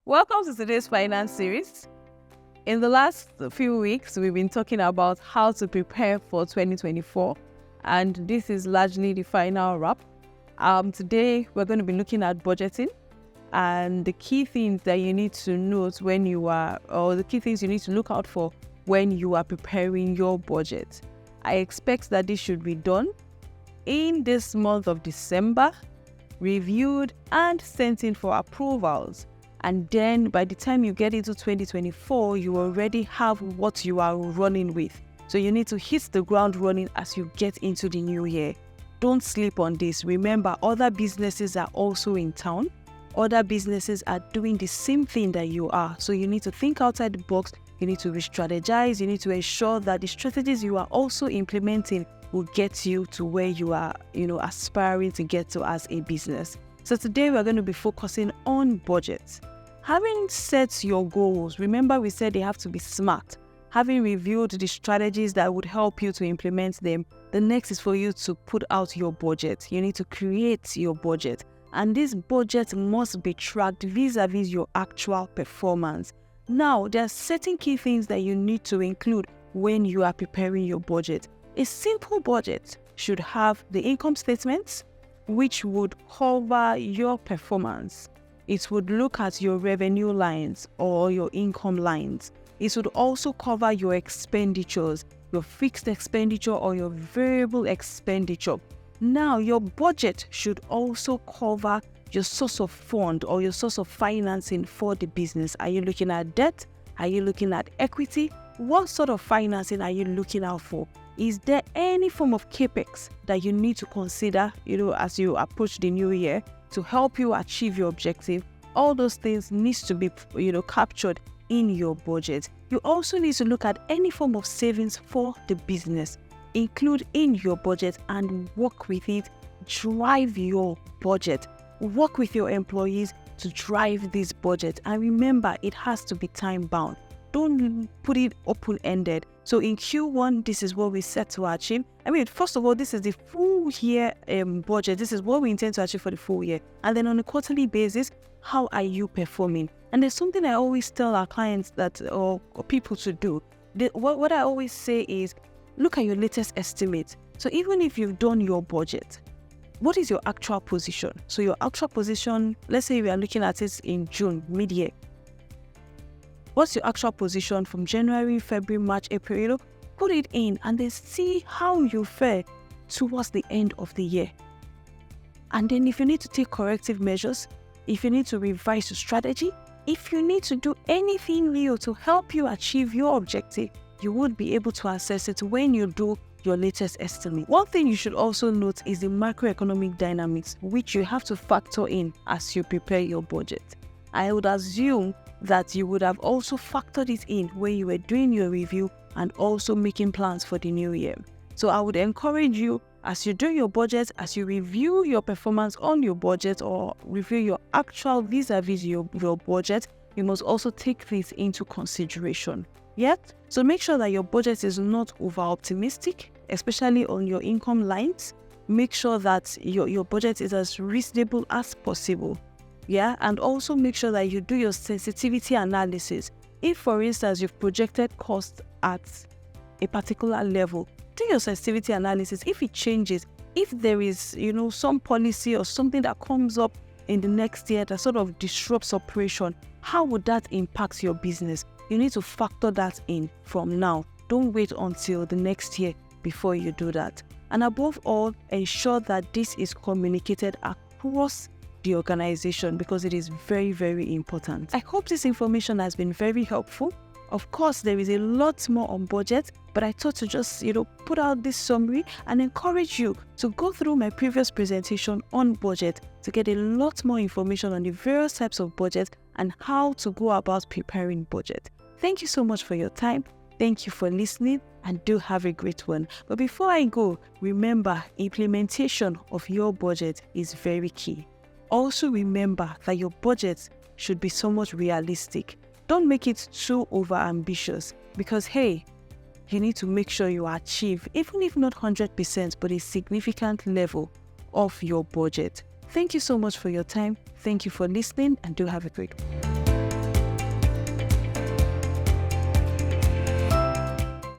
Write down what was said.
Welcome to today's finance series. In the last few weeks, we've been talking about how to prepare for 2024, and this is largely the final wrap. Today, we're going to be looking at budgeting and the key things that you need to note when you are, or the key things you need to look out for when you are preparing your budget. I expect that this should be done in this month of December, reviewed and sent in for approvals. And then by the time you get into 2024, you already have what you are running with. So you need to hit the ground running as you get into the new year. Don't sleep on this. Remember, other businesses are also in town. Other businesses are doing the same thing that you are. So you need to think outside the box. You need to re-strategize. You need to ensure that the strategies you are also implementing will get you to where you are, aspiring to get to as a business. So today we're going to be focusing on budgets. Having set your goals, remember we said they have to be smart. Having reviewed the strategies that would help you to implement them, the next is for you to put out your budget. You need to create your budget. And this budget must be tracked vis-a-vis your actual performance. Now, there are certain key things that you need to include when you are preparing your budget. A simple budget should have the income statements, which would cover your performance. It would look at your revenue lines or your income lines. It would also cover your expenditures, your fixed expenditure or your variable expenditure. Now, your budget should also cover your source of fund or your source of financing for the business. Are you looking at debt? Are you looking at equity? What sort of financing are you looking out for? Is there any form of capex that you need to consider, as you approach the new year to help you achieve your objective? All those things needs to be, captured in your budget. You also need to look at any form of savings for the business, include in your budget and work with it. Drive your budget. Work with your employees to drive this budget. And remember, it has to be time bound. Don't put it open-ended. So in Q1, this is what we set to achieve. First of all, this is the full year budget. This is what we intend to achieve for the full year. And then on a quarterly basis, how are you performing? And there's something I always tell our clients or people to do. What I always say is, look at your latest estimate. So even if you've done your budget, what is your actual position? So your actual position, let's say we are looking at it in June, mid-year. What's your actual position from January, February, March, April? Put it in and then see how you fare towards the end of the year. And then if you need to take corrective measures, if you need to revise your strategy, if you need to do anything new to help you achieve your objective, you would be able to assess it when you do your latest estimate. One thing you should also note is the macroeconomic dynamics, which you have to factor in as you prepare your budget. I would assume that you would have also factored it in when you were doing your review and also making plans for the new year. So I would encourage you, as you do your budget, as you review your performance on your budget or review your actual vis-a-vis your budget, you must also take this into consideration. So make sure that your budget is not over-optimistic, especially on your income lines. Make sure that your budget is as reasonable as possible. And also make sure that you do your sensitivity analysis. If, for instance, you've projected costs at a particular level, do your sensitivity analysis. If it changes, if there is, some policy or something that comes up in the next year that sort of disrupts operation, how would that impact your business? You need to factor that in from now. Don't wait until the next year before you do that. And above all, ensure that this is communicated across the organization because it is very, very important. I hope this information has been very helpful. Of course, there is a lot more on budget, but I thought to just, put out this summary and encourage you to go through my previous presentation on budget to get a lot more information on the various types of budget and how to go about preparing budget. Thank you so much for your time. Thank you for listening and do have a great one. But before I go, remember, implementation of your budget is very key. Also remember that your budget should be somewhat realistic. Don't make it too over-ambitious because, you need to make sure you achieve, even if not 100%, but a significant level of your budget. Thank you so much for your time. Thank you for listening and do have a great one.